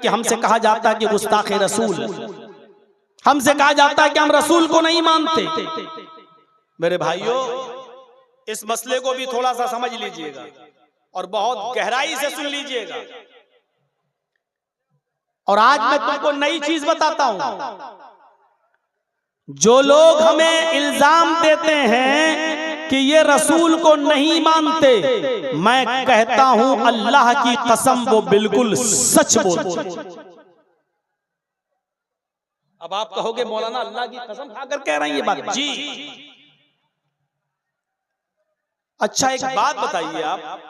कि हमसे कहा जाता है कि गुस्ताखे रसूल, हमसे कहा जाता है कि हम रसूल को नहीं मानते। मेरे भाइयों, इस मसले को भी थोड़ा सा समझ लीजिएगा और बहुत गहराई से सुन लीजिएगा। और आज मैं तुमको नई चीज बताता हूं। जो लोग हमें इल्जाम देते हैं कि ये रसूल को नहीं मानते, मैं कहता हूं अल्लाह की कसम वो बिल्कुल सच बोलते हैं। अब आप कहोगे मौलाना अल्लाह की कसम खाकर कह रहे हैं ये बात? जी। अच्छा एक बात बताइए, आप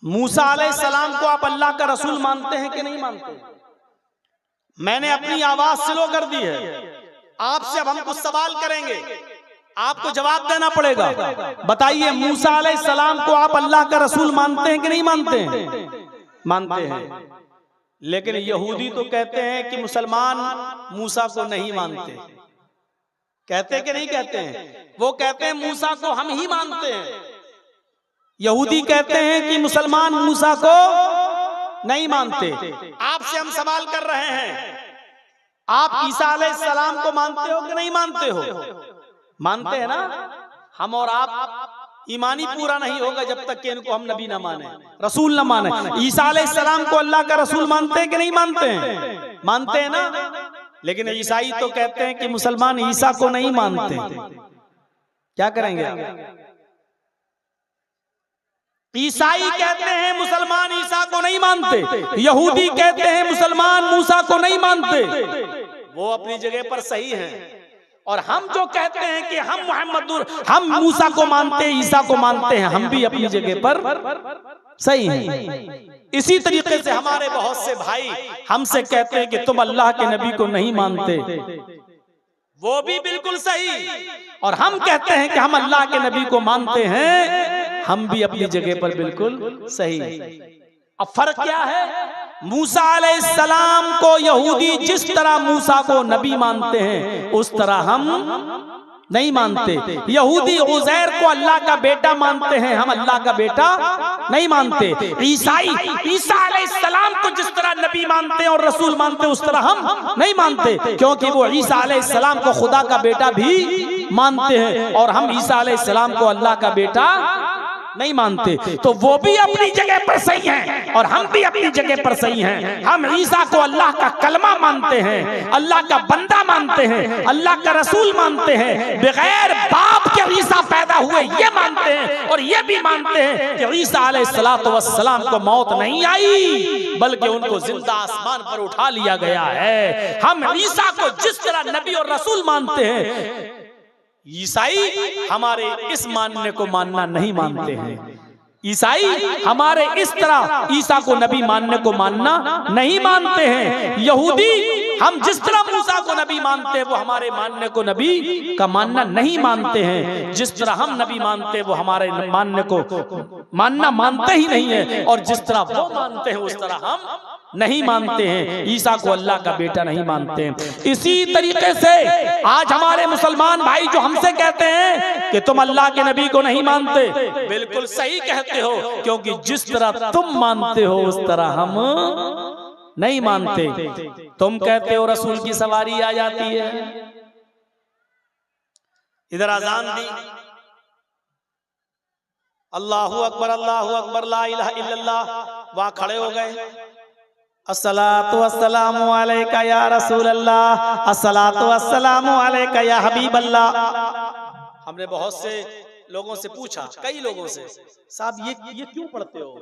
मूसा अलैहिस्सलाम को आप अल्लाह का रसूल मानते हैं कि नहीं मानते? मैंने अपनी आवाज स्लो कर दी है। आपसे अब हम कुछ सवाल करेंगे, आपको जवाब देना पड़ेगा। बताइए, मूसा अलैहिस्सलाम को आप अल्लाह का रसूल मानते हैं कि नहीं मानते हैं? मानते हैं। लेकिन यहूदी तो कहते हैं कि मुसलमान मूसा को नहीं मानते। कहते कि नहीं कहते हैं? वो कहते हैं मूसा को हम ही मानते हैं। यहूदी कहते हैं कि मुसलमान मूसा को नहीं मानते। आपसे हम सवाल कर रहे हैं, आप ईसा अलैहिस्सलाम को मानते हो कि नहीं मानते हो? मानते हैं ना? हम और आप ईमानी पूरा नहीं होगा जब तक कि इनको हम नबी ना माने, रसूल ना माने। ईसा अलैहिस्सलाम को अल्लाह का रसूल मानते हैं कि नहीं मानते हैं? मानते हैं ना? लेकिन ईसाई तो कहते हैं कि मुसलमान ईसा को नहीं मानते। क्या करेंगे आप? ईसाई कहते हैं मुसलमान ईसा को नहीं मानते, यहूदी कहते हैं मुसलमान मूसा को नहीं मानते। वो अपनी जगह पर सही हैं, और हम जो कहते हैं कि हम मूसा को मानते, ईसा को मानते हैं, हम भी अपनी जगह पर सही हैं। इसी तरीके से हमारे बहुत से भाई हमसे कहते हैं कि तुम अल्लाह के नबी को नहीं मानते, वो भी बिल्कुल सही। और हम कहते हैं कि हम अल्लाह के नबी को मानते हैं, हम भी अपनी जगह पर बिल्कुल सही। अब फर्क क्या है? मूसा अलैहिस्सलाम को यहूदी जिस तरह मूसा को नबी मानते हैं, उस तरह हम नहीं मानते। यहूदी उज़ैर को अल्लाह का बेटा मानते हैं, हम अल्लाह का बेटा नहीं मानते। ईसाई ईसा अलैहिस्सलाम को जिस तरह नबी मानते हैं और रसूल मानते हैं, उस तरह हम नहीं मानते, क्योंकि वो ईसा अलैहिस्सलाम को खुदा का बेटा भी मानते हैं और हम ईसा अलैहिस्सलाम को अल्लाह का बेटा नहीं मानते। तो वो भी अपनी जगह पर सही हैं और हम भी अपनी जगह पर सही हैं। हम ईसा को अल्लाह का कलमा मानते हैं, अल्लाह का बंदा मानते हैं, अल्लाह का रसूल मानते हैं। बगैर बाप के ईसा पैदा हुए ये मानते हैं, और ये भी मानते हैं कि ईसा अलैहिस्सलातु वस्सलाम को मौत नहीं आई, बल्कि उनको जिंदा आसमान पर उठा लिया गया है। हम ईसा को जिस तरह नबी और रसूल मानते हैं, ईसाई हमारे इस मानने को मानना नहीं मानते हैं। ईसाई हमारे इस तरह ईसा को नबी मानने को मानना नहीं मानते हैं। यहूदी हम जिस तरह मूसा को नबी मानते हैं, वो हमारे मानने को नबी का मानना नहीं मानते हैं। जिस तरह हम नबी मानते हैं, वो हमारे मानने को मानते ही नहीं है, और जिस तरह वो मानते हैं उस तरह हम नहीं मानते हैं। ईसा को अल्लाह का बेटा नहीं मानते हैं। इसी तरीके से आज हमारे मुसलमान भाई जो हमसे कहते हैं कि तुम अल्लाह के नबी को नहीं मानते, बिल्कुल सही कहते हो, क्योंकि जिस तरह तुम मानते हो उस तरह हम नहीं मानते। तुम कहते हो रसूल की सवारी आ जाती है, इधर अजान दी, अल्लाहु अकबर ला इलाहा इल्लल्लाह, वहां खड़े हो गए, अस्सलातु वस्सलामु अलैका या रसूल अल्लाह, अस्सलातु वस्सलामु अलैका या हबीब अल्लाह। हमने बहुत से लोगों से पूछा, कई लोगों से, साहब ये क्यों पढ़ते हो?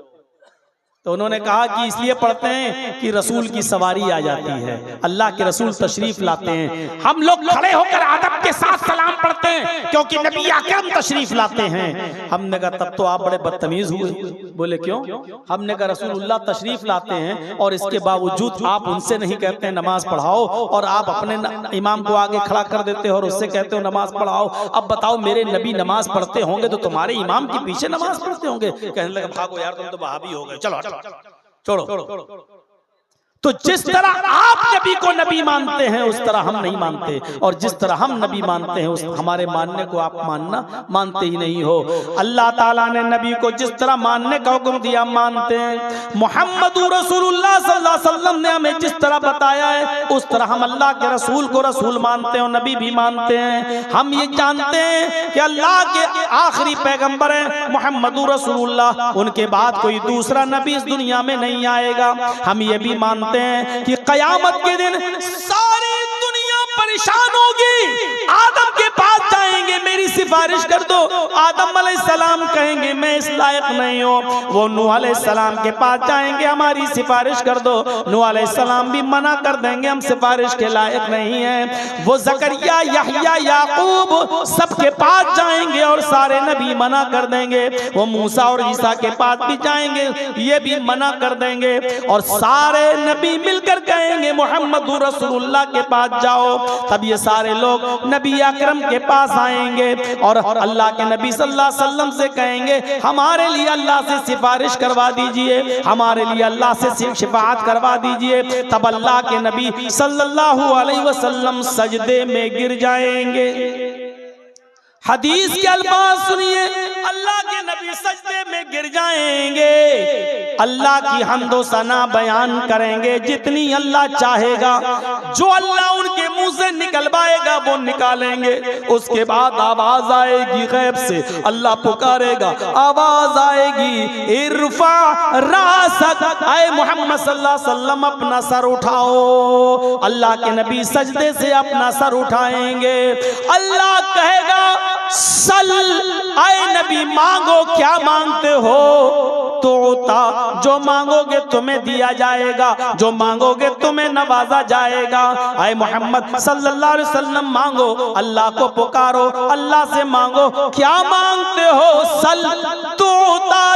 तो उन्होंने कहा कि इसलिए पढ़ते हैं कि रसूल की सवारी आ जाती है, अल्लाह के रसूल तशरीफ लाते हैं। हम लोग खड़े होकर अदब के साथ सलाम पढ़ते हैं क्योंकि नबी अकरम तशरीफ लाते हैं। हमने कहा तब तो आप बड़े बदतमीज हुए। बोले क्यों? हमने कहा रसूलुल्लाह तशरीफ लाते हैं और इसके बावजूद आप उनसे नहीं कहते हैं नमाज पढ़ाओ, और आप अपने इमाम को आगे खड़ा कर देते हो और उससे कहते हो नमाज पढ़ाओ। अब बताओ, मेरे नबी नमाज पढ़ते होंगे तो तुम्हारे इमाम के पीछे नमाज पढ़ते होंगे? कहने लगा भागो यार, तुम तो वहाबी हो गए, चलो छोड़ो। तो जिस तरह आप नबी को नबी मानते हैं उस तरह हम नहीं मानते, और जिस तरह हम नबी मानते हैं उस हमारे मानने को आप मानते ही नहीं हो। अल्लाह ताला ने नबी को जिस तरह मानने का हुक्म दिया मानते हैं। मुहम्मदुर रसूलुल्लाह सल्लल्लाहु अलैहि वसल्लम ने हमें जिस तरह बताया है उस तरह हम अल्लाह के रसूल को रसूल मानते हैं और नबी भी मानते हैं। हम ये जानते हैं कि अल्लाह के आखिरी पैगंबर है मुहम्मदुर रसूलुल्लाह, उनके बाद कोई दूसरा नबी इस दुनिया में नहीं आएगा। हम ये भी मानते हैं कि कयामत के दिन सारी दुनिया परेशान होगी, आदम के पास जाएंगे मेरी सिफारिश कर दो, आदम अलैहिस्सलाम कहेंगे मैं इस लायक नहीं हूँ। वो नूह अलैहिस्सलाम के पास जाएंगे हमारी सिफारिश कर दो, नूह अलैहिस्सलाम भी मना कर देंगे हम सिफारिश के लायक नहीं हैं। वो जकरिया यहया याकूब सबके पास जाएंगे और सारे नबी मना कर देंगे। वो मूसा और ईसा के पास भी जाएंगे, ये भी मना कर देंगे। और सारे नबी मिलकर कहेंगे मुहम्मदुर रसूलुल्लाह के पास जाओ। तब ये सारे लोग नबी अकरम के पास आएंगे और अल्लाह के नबी सल्लल्लाहु अलैहि वसल्लम से कहेंगे हमारे लिए अल्लाह से सिफारिश करवा दीजिए, हमारे लिए अल्लाह से शिफाअत करवा दीजिए। तब अल्लाह के नबी सल्लल्लाहु अलैहि वसल्लम सजदे में गिर जाएंगे। हदीस के अल्फाज सुनिए, अल्लाह के नबी सजदे में गिर जाएंगे, अल्लाह की हम्दो सना बयान करेंगे जितनी अल्लाह चाहेगा, जो अल्लाह उनके मुंह से निकलवाएगा वो निकालेंगे। उसके बाद आवाज आएगी गैब से, अल्लाह पुकारेगा, आवाज आएगी इरफा रासक, आए मोहम्मद सल्लल्लाहु अलैहि वसल्लम अपना सर उठाओ। अल्लाह के नबी सजदे से अपना सर उठाएंगे, अल्लाह कहेगा सल, आए नबी मांगो क्या मांगते हो, तो जो मांगोगे तुम्हें दिया जाएगा, जो मांगोगे तुम्हें नवाजा जाएगा। आए मोहम्मद सल्लल्लाहु अलैहि वसल्लम मांगो, अल्लाह को पुकारो, अल्लाह से मांगो क्या मांगते हो, सल तो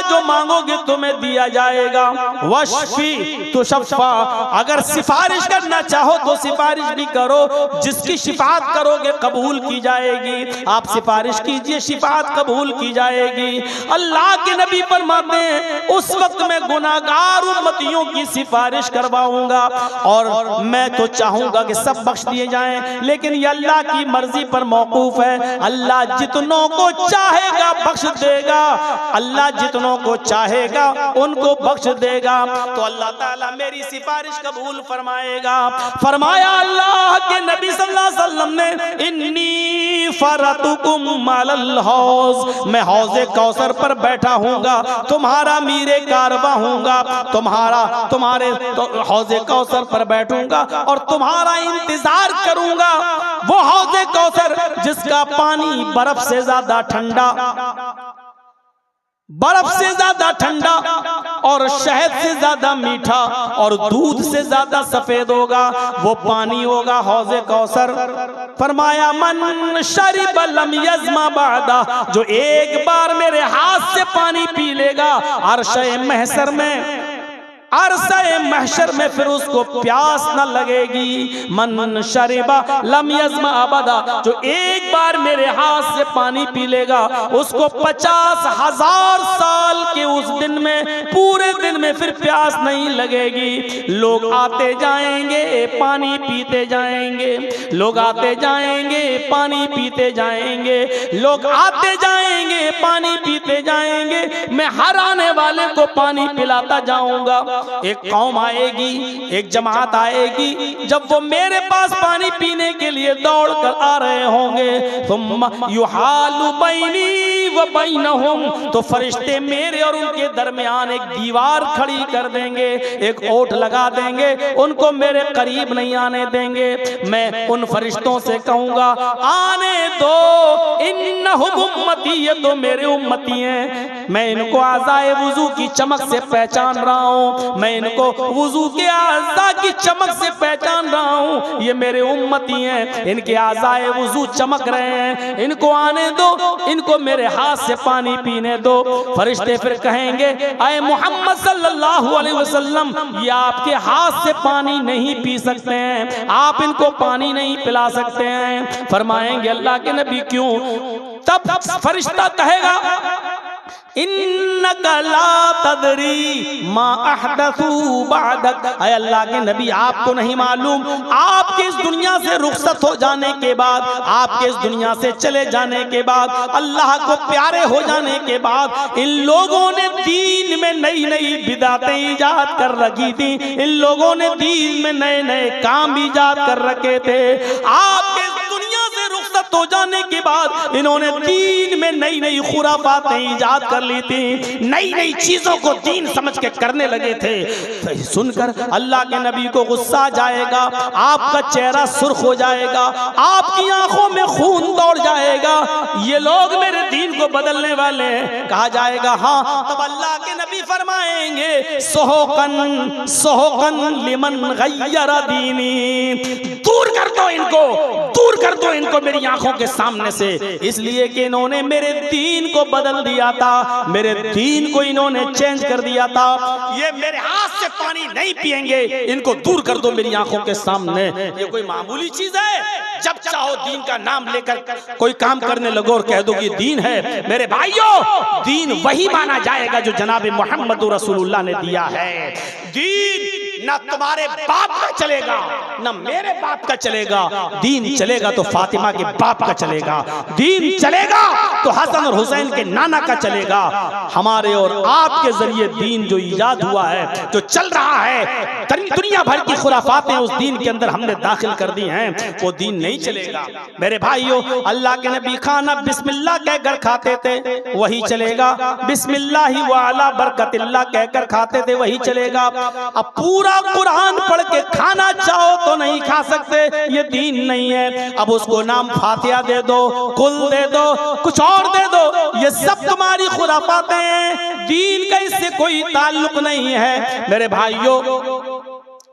जो मांगोगे तुम्हें दिया जाएगा। वशफी तो शफा, अगर सिफारिश करना चाहो तो सिफारिश भी करो, जिसकी शिफात करोगे कबूल की जाएगी। आप सिफारिश कीजिए, शिफात कबूल की जाएगी। अल्लाह के नबी फरमाते हैं उस वक्त मैं गुनाहगार उम्मतियों की सिफारिश करवाऊंगा और मैं तो चाहूंगा कि सब बख्श दिए जाएं, लेकिन ये अल्लाह की मर्जी पर मौकूफ है। अल्लाह जितनों को चाहेगा बख्श देगा, अल्लाह जितनों को चाहेगा उनको बख्श देगा। तो अल्लाह ताला मेरी सिफारिश कबूल फरमाएगा। फरमाया अल्लाह के नबी सल्लल्लाहु अलैहि वसल्लम ने, इन्नी फरतुकुम अलल हौज, मैं हौज़े कौसर पर बैठा हूँगा, तुम्हारा मीरे कारवा हूँगा, तुम्हारे तो हौज़े कौसर पर बैठूंगा और तुम्हारा इंतजार करूंगा। वो हौज़े कौसर जिसका पानी बर्फ से ज्यादा ठंडा, बर्फ से ज्यादा ठंडा और शहद से ज्यादा मीठा और दूध से ज्यादा सफेद होगा, वो पानी होगा हौज़े कौसर। फरमाया मन शरिब लम यज़मा बादा, जो एक बार मेरे हाथ से पानी पी लेगा अर्शे महशर में, अरसे महशर में फिर उसको प्यास न लगेगी। मन शरिबा लम यज़मा अबदा, जो एक बार मेरे हाथ से पानी पी लेगा उसको 50,000 साल के उस दिन में, पूरे दिन में फिर प्यास नहीं लगेगी। लोग आते जाएंगे पानी पीते जाएंगे, लोग आते जाएंगे पानी पीते जाएंगे, लोग आते जाएंगे पानी पीते जाएंगे। मैं हर आने वाले को पानी पिलाता जाऊंगा। एक कौम आएगी, एक जमात आएगी, जब वो मेरे पास पानी पीने के लिए दौड़ कर आ रहे होंगे, तुम युहालु बैनी व बैनहुम, तो फरिश्ते मेरे और उनके दरमियान एक दीवार खड़ी कर देंगे, एक ओट लगा देंगे, उनको मेरे करीब नहीं आने देंगे। मैं उन फरिश्तों से कहूंगा आने दो, इन्नहुम उम्मती, ये तो मेरे उम्मती हैं, मैं इनको आज़ाए वुज़ू की चमक से पहचान रहा हूँ, मैं इनको वुज़ू के आज़ा की चमक से पहचान रहा हूँ, ये मेरे उम्मती हैं, इनके आज़ाए वुज़ू चमक रहे हैं, इनको आने दो, इनको मेरे हाथ से पानी पीने दो। फरिश्ते फिर कहेंगे आए मोहम्मद सल्लल्लाहु अलैहि वसल्लम, ये आपके हाथ से पानी नहीं पी सकते हैं, आप इनको पानी नहीं पिला सकते हैं। फरमाएंगे अल्लाह के नबी क्यों? तब फरिश्ता कहेगा इन्नका ला तदरी मा अहदसू बअदक। ऐ अल्लाह के नबी, आपको नहीं मालूम आपके इस दुनिया से रुखसत हो जाने के बाद, आपके इस दुनिया से चले जाने के बाद, अल्लाह को प्यारे हो जाने के बाद इन लोगों ने दीन में नई नई बिदातें ईजाद कर रखी थी। इन लोगों ने दीन में नए नए काम ईजाद कर रखे थे। आपके रुखसत हो जाने के बाद इन्होंने दीन में नई नई खुराफातें ईजाद कर ली थी, नई नई चीजों को दीन समझ के करने लगे थे। तो सुनकर अल्लाह के नबी को गुस्सा आ जाएगा, आपका चेहरा सुर्ख हो जाएगा, आपकी आंखों में खून दौड़ जाएगा। ये लोग मेरे दीन को बदलने वाले हैं, कहा जाएगा। हाँ, तब अल्लाह के नबी फरमाएंगे सोहकन सोहकन लिमन गय्यर दीनी, दूर कर दो इनको, दूर कर दो इनको मेरी आंखों के सामने से, इसलिए कि इन्होंने मेरे दीन को बदल दिया था, मेरे दीन को इन्होंने चेंज कर दिया था। ये मेरे हाथ से पानी नहीं पिएंगे, इनको दूर कर दो मेरी आंखों के सामने। ये कोई मामूली चीज है? जब चाहो दीन का नाम लेकर कोई काम करने लगो और कह दो कि दीन है। मेरे भाइयों, दीन वही माना जाएगा जो जनाब मोहम्मद रसूलुल्लाह ने दिया है। दीन ना तुम्हारे बाप का चलेगा, ना मेरे बाप का चलेगा। दीन चलेगा तो फातिमा के बाप का चलेगा, दीन चलेगा तो हसन और हुसैन के नाना का चलेगा। हमारे और आपके जरिए दीन जो इजाद हुआ है, जो चल रहा है, दुनिया भर की खुराफातें उस दीन के अंदर हमने दाखिल कर दी हैं, वो दीन नहीं चलेगा। मेरे भाइयों, अल्लाह के नबी खाना बिस्मिल्लाह कहकर खाते थे, वही चलेगा। बिस्मिल्लाह व अला बरकतिल्लाह कहकर खाते थे, वही चलेगा। अब पूरा कुरान पढ़ के खाना चाहो तो नहीं खा सकते, ये दीन नहीं है। अब उसको नाम फातिहा दे दो, कुल दे दो, कुछ और दे दो, ये सब तुम्हारी खुराफातें हैं, दीन का इससे कोई ताल्लुक नहीं है। मेरे भाइयों,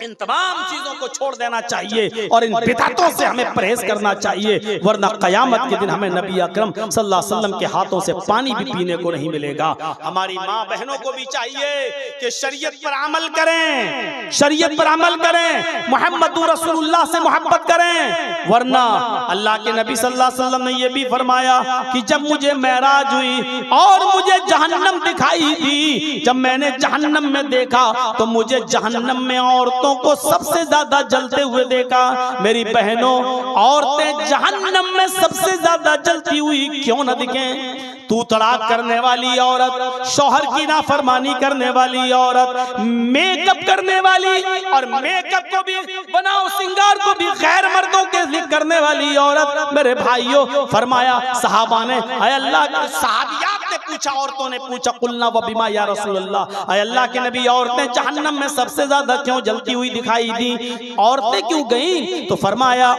इन तमाम चीजों को छोड़ देना चाहिए और इन बिदअतों से हमें परहेज करना चाहिए, वरना कयामत के दिन हमें नबी अकरम सल्लल्लाहु अलैहि वसल्लम के हाथों से पानी भी पीने को नहीं मिलेगा। हमारी माँ बहनों को भी चाहिए कि शरीयत पर अमल करें, शरीयत पर अमल करें, मोहम्मद रसूलुल्लाह से मोहब्बत करें, वरना अल्लाह के नबी सल्लल्लाहु अलैहि वसल्लम ने यह भी फरमाया कि जब मुझे मेराज हुई और मुझे जहन्नम दिखाई दी, जब मैंने जहन्नम में देखा तो मुझे जहन्नम में औरतों को सबसे ज्यादा जलते हुए देखा। मेरी बहनों, औरतें जहन्नम में सबसे ज्यादा जलती हुई क्यों न दिखें? तू तलाक करने वाली औरत, शौहर की नाफरमानी करने वाली औरत, मेकअप करने वाली और मेकअप को भी बनाओ सिंगार को भी गैर मर्दों के लिए करने वाली औरत। मेरे भाइयों, फरमाया सहाबा ने, अय अल्लाह के सहाबियात ने पूछा, औरतों ने पूछा, कुलना व बिमा या रसूलल्लाह, अय अल्लाह के नबी, औरतें जहन्नम में सबसे ज्यादा क्यों जलती हुई दिखाई दी? औरतें क्यों गईं? तो फरमाया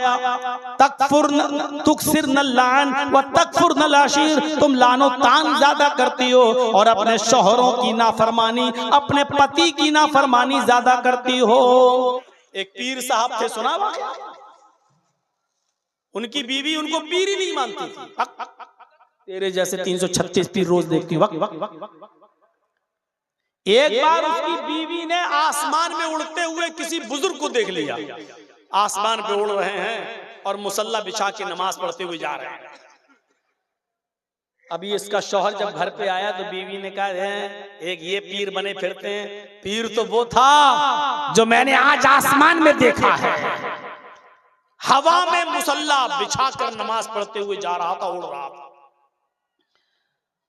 तकफुरन तुकसिरन लान व तकफुरन लाशीर, तुम लानो तान ज्यादा करती हो और अपने शौहरों की नाफरमानी, अपने पति की नाफरमानी ज्यादा करती हो। एक पीर साहब थे, सुना वाक़या? उनकी बीवी उनको पीर ही नहीं मानती थी। तेरे जैसे 336 पीर रोज देखती वक्त। एक बार उसकी बीवी ने आसमान में उड़ते हुए किसी बुजुर्ग को देख लिया, आसमान पे उड़ रहे हैं और मुसल्ला बिछा के नमाज पढ़ते हुए जा रहे हैं। अभी इसका शौहर जब घर पे आया तो बीवी ने कहा, एक ये पीर बने फिरते हैं। पीर तो वो था जो मैंने आज आसमान में देखा है, हवा में मुसल्ला बिछाकर नमाज पढ़ते हुए जा रहा था, उड़ रहा था।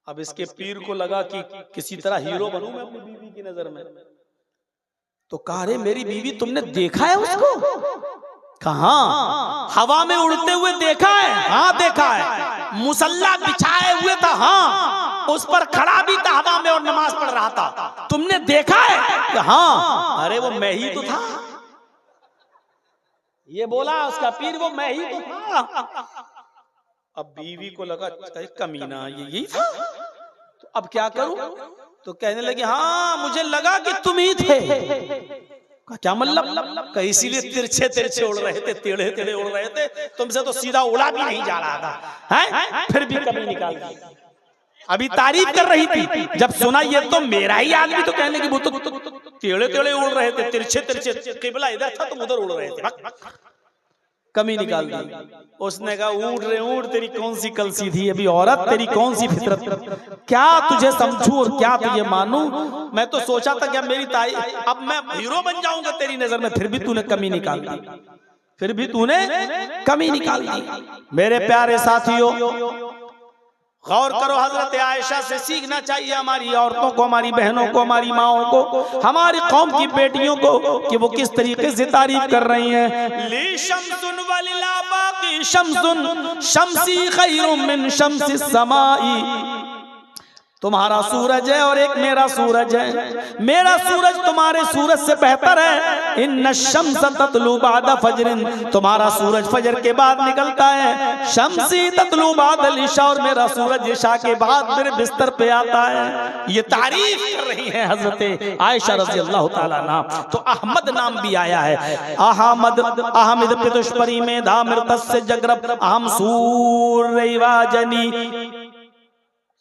अब इसके पीर को लगा कि किसी तरह हीरो बनूं मैं अपनी बीवी की नजर में। तो कहा, अरे मेरी बीवी तुमने देखा है उसको? कहा, हवा में उड़ते हुए देखा है? हाँ देखा है। मुसल्ला बिछाए हुए था, हाँ, उस पर खड़ा भी था हवा में और नमाज पढ़ रहा था। तुमने देखा है? हाँ। अरे वो मैं ही तो था। ये बोला उसका पीर, वो मैं ही तो था। अब बीवी को लगा कमीना ये यही था, तो अब क्या करूं? तो कहने लगे, हाँ मुझे लगा कि तुम ही थे। क्या मतलब? इसीलिए तिरछे तिरछे उड़ रहे थे, टेढ़े टेढ़े उड़ रहे थे, तुमसे तो सीधा उड़ा भी नहीं जा रहा था, हैं? फिर भी कमी निकाल दी। अभी तारीफ कर रही थी, जब सुना ये तो मेरा ही आदमी, तो कहने लगी वो तो टेढ़े टेढ़े उड़ रहे थे, तिरछे तिरछे, किबला इधर था तुम उधर उड़ रहे थे। कमी निकाल दी। उसने कहा ऊँट रे ऊँट, तेरी कौन सी कलसी थी अभी औरत, तेरी कौन सी फितरत, क्या तुझे समझूं और क्या तुझे मानूं। मैं तो सोचा था क्या मेरी ताई अब मैं हीरो बन जाऊंगा तेरी नजर में, फिर भी तूने कमी निकाल दी, फिर भी तूने कमी निकाल दी। मेरे प्यारे साथियों, गौर करो, हजरत आयशा से सीखना चाहिए हमारी औरतों को, हमारी बहनों को, हमारी माओं को, हमारी कौम की बेटियों को कि वो किस तरीके से तारीफ कर रही हैं। ली शम्सुन वलिला बाकी शम्सुन शम्सी खैरुम मिन शम्सी समाई, तुम्हारा सूरज है और एक मेरा सूरज है, मेरा सूरज तुम्हारे सूरज से बेहतर है। इन्न शम्स ततलू बादा फजरिन, तुम्हारा सूरज फजर के बाद निकलता है। शम्सी ततलू बादल इशा, और मेरा सूरज इशा के बाद मेरे बिस्तर पे आता है। ये तारीफ कर रही है हजरत आयशा रज़ी अल्लाह ताला अन्हा। तो अहमद नाम भी आया है, अहमद अहमद पितुष्परी में धामिर तस्य जगरब अहम सूरैवाजनी,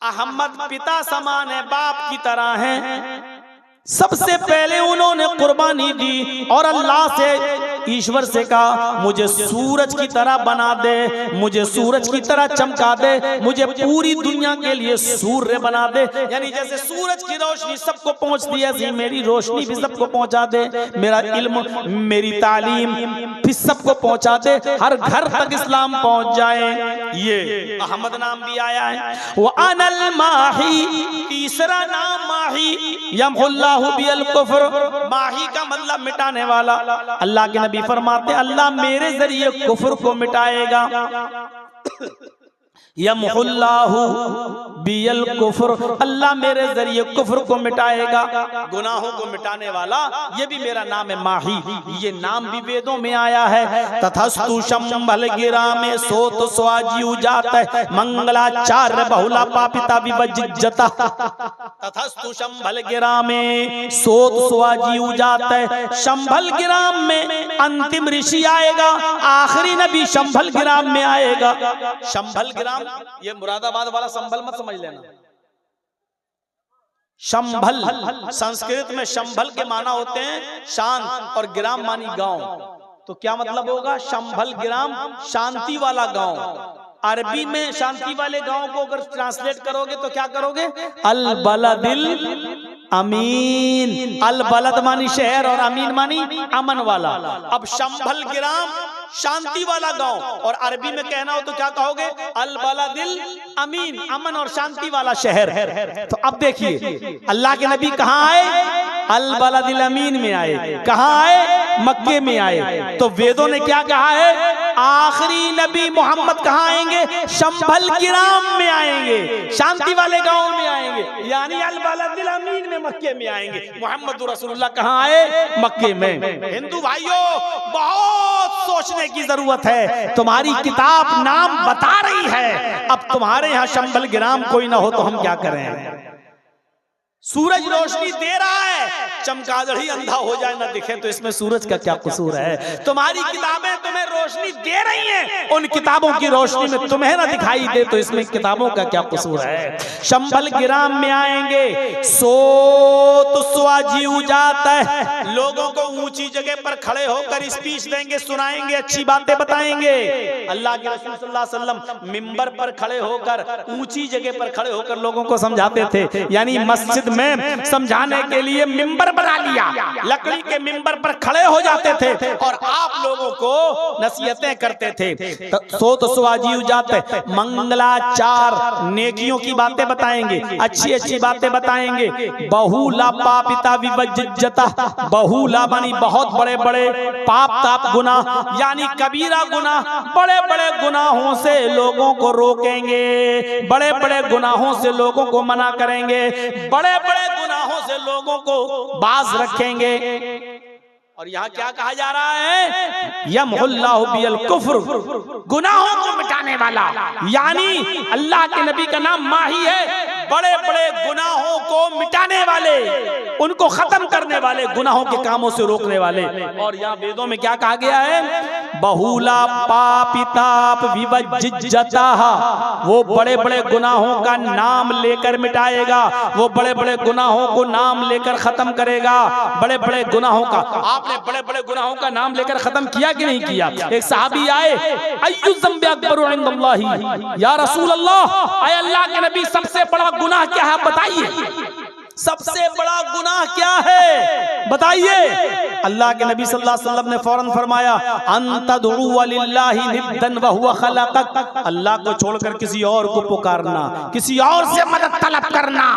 अहमद पिता समान है, बाप की तरह है। सबसे पहले उन्होंने कुर्बानी दी और अल्लाह से, ईश्वर से कहा मुझे सूरज की तरह बना दे, मुझे सूरज की तरह चमका दे, मुझे पूरी दुनिया के लिए सूर्य बना दे। यानी जैसे सूरज की रोशनी सबको पहुंचती है, ऐसी मेरी रोशनी भी सबको पहुंचा दे, मेरा इल्म मेरी तालीम भी सबको पहुंचा दे, हर घर तक इस्लाम पहुंच जाए। ये अहमद नाम भी आया है। वो अनल माही, तीसरा नाम माही, यमहुल्लाहु बिल कुफ्र, माही का मतलब मिटाने वाला। अल्लाह के नबी फरमाते अल्लाह मेरे जरिए कुफ्र को मिटाएगा। यमहुल्लाहु बिल कुफ्र, अल्लाह मेरे जरिए कुफ्र को मिटाएगा, गुनाहों को मिटाने वाला, ये भी मेरा नाम है माही। ये नाम भी वेदों में आया है। तथस्तु शंभल गिरा में सोत स्वाजी उजात मंगलाचार्य बहुला पापिता विवज्जता। तथस्तु शंभल गिरा में सोत स्वाजी उजात, शंभल गिराम में अंतिम ऋषि आएगा, आखिरी नबी शंभल गिराम में आएगा। शंभल गिराम ये मुरादाबाद वाला संभल मत समझ लेना। शंभल संस्कृत में शंभल के माना होते हैं शांत, और गिराम मानी गांव। तो क्या मतलब होगा? शंभल गिराम शांति वाला गांव। अरबी में शांति वाले गांव को अगर ट्रांसलेट करोगे तो क्या करोगे? अल बलदिल अमीन। अल बलद मानी शहर और अमीन मानी अमन वाला। अब शंभल गिराम शांति वाला गांव, और अरबी में कहना हो तो क्या कहोगे? अल बलदिल अमीन, अमन और शांति वाला शहर। तो अब देखिए अल्लाह के नबी कहाँ आए? अल बलदिल अमीन में आए। कहाँ आए? मक्के में आए। तो वेदों ने क्या कहा है? आखिरी नबी मोहम्मद कहाँ आएंगे? शंभल गिराम में आएंगे, शांति वाले गांव में आएंगे, यानी अल बलदिल अमीन में मक्के में आएंगे। मोहम्मद रसूलुल्लाह कहाँ आए? मक्के में। हिंदू भाइयों बहुत सोचने की जरूरत है। तुम्हारी किताब नाम बता रही है, अब तुम्हारे यहाँ शंभल गिराम कोई ना हो तो हम क्या करें? सूरज रोशनी दे रहा है, चमगादड़ ही अंधा हो जाए ना दिखे तो इसमें सूरज का क्या कसूर है? तुम्हारी किताबें तुम्हें रोशनी दे रही हैं, उन किताबों की रोशनी में तुम्हें ना दिखाई दे तो इसमें किताबों का क्या कसूर है? शंभल गिराम में आएंगे, सोत स्वाजी उजात है, लोगों को ऊंची जगह पर खड़े होकर स्पीच देंगे, सुनाएंगे, अच्छी बातें बताएंगे। अल्लाह के रसूल सल्लल्लाहु अलैहि वसल्लम मिंबर पर खड़े होकर, ऊंची जगह पर खड़े होकर लोगों को समझाते थे। यानी मस्जिद में समझाने के लिए मिंबर बना लिया, लकड़ी के मिंबर पर खड़े हो जाते थे और आप लोगों को नसीहतें करते थे। सोत स्वाजी उजात, मंगलाचार, नेकियों की बातें बताएंगे, अच्छी अच्छी बातें बताएंगे। बहुला पापिता विवज्जता, बहुला मानी बहुत बड़े बड़े पाप ताप गुनाह, यानी कबीरा गुनाह, बड़े बड़े गुनाहों से लोगों को रोकेंगे, बड़े बड़े गुनाहों से लोगों को मना करेंगे, बड़े बड़े गुनाहों से लोगों को बाज रखेंगे। और यहाँ क्या कहा जा रहा है? यमहुल्लाहु बिल कुफ्र, गुनाहों को मिटाने वाला। यानी अल्लाह के नबी का नाम माही है, बड़े बड़े गुनाहों को मिटाने वाले, उनको खत्म करने वाले, गुनाहों के कामों से रोकने वाले। और यहाँ वेदों में क्या कहा गया है? बहुला पापिताप विवज्जता, वो बड़े बड़े गुनाहों का नाम लेकर मिटाएगा, वो बड़े बड़े गुनाहों को नाम लेकर खत्म करेगा। बड़े बड़े गुनाहों का, आपने बड़े बड़े गुनाहों का नाम लेकर खत्म किया कि नहीं किया? एक सहाबी आए, अय्यु ज़ंबि अकबरु इंदल्लाहि, या रसूल अल्लाह, ऐ अल्लाह के नबी सबसे बड़ा गुनाह क्या है बताइए, सबसे बड़ा गुनाह क्या है बताइए। अल्लाह के नबी सल्लल्लाहु अलैहि वसल्लम ने फौरन फरमाया, अंतदउ लिल्लाहि निद्दन व हुवा खलक़क, अल्लाह को छोड़कर किसी और को पुकारना, किसी और से मदद तलब करना,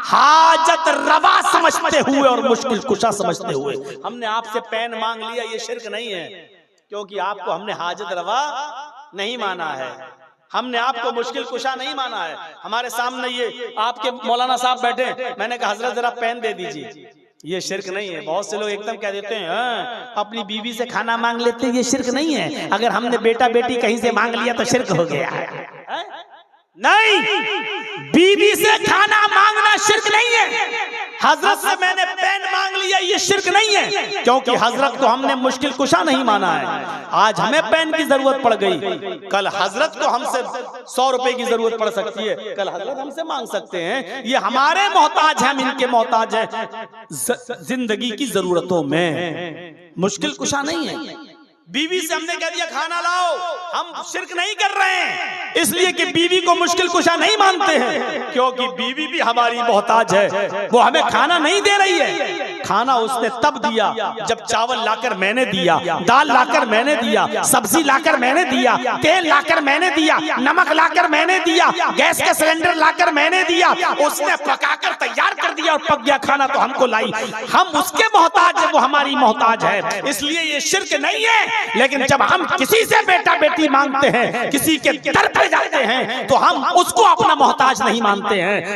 हाजत रवा समझते हुए और मुश्किल कुशा समझते हुए। हमने आपसे पेन मांग लिया, ये शिर्क नहीं है, क्योंकि आपको हमने हाजत रवा नहीं माना है, हमने आपको मुश्किल कुशा नहीं माना है। हमारे सामने ये आपके मौलाना साहब बैठे, मैंने कहा हजरत जरा पेन दे दीजिए, ये शिर्क नहीं है। बहुत से लोग एकदम कह देते हैं अपनी बीवी से खाना मांग लेते हैं, ये शिर्क नहीं है। अगर हमने बेटा बेटी कहीं से मांग लिया तो शिर्क हो गया है। नहीं, बीवी से खाना मांगना शिर्क नहीं है। हजरत से मैंने पेन मांग लिया, ये शिर्क नहीं है, क्योंकि हजरत को हमने मुश्किल कुशा नहीं माना है। आज हमें पेन की जरूरत पड़ गई, कल हजरत को हमसे 100 रुपए की जरूरत पड़ सकती है, कल हजरत हमसे मांग सकते हैं। ये हमारे मोहताज हैं, हम इनके मोहताज हैं जिंदगी की जरूरतों में, मुश्किल कुशा नहीं है। बीवी से हमने कह दिया खाना लाओ, हम शिर्क नहीं कर रहे हैं, इसलिए कि बीवी को मुश्किल कुशा नहीं मानते हैं, क्योंकि बीवी भी हमारी मोहताज है, वो हमें खाना नहीं दे रही है। खाना उसने तब दिया जब चावल लाकर मैंने दिया, दाल लाकर मैंने दिया, सब्जी लाकर मैंने दिया, तेल लाकर मैंने दिया, नमक लाकर मैंने दिया, गैस का सिलेंडर लाकर मैंने दिया, उसने पकाकर तैयार कर दिया और पक गया खाना तो हमको लाई। हम उसके मोहताज है, वो हमारी मोहताज है, इसलिए ये शिर्क नहीं है। लेकिन जब हम किसी से बेटा बेटी मांगते हैं, किसी के दर पे जाते हैं, तो हम उसको अपना मोहताज नहीं मानते हैं।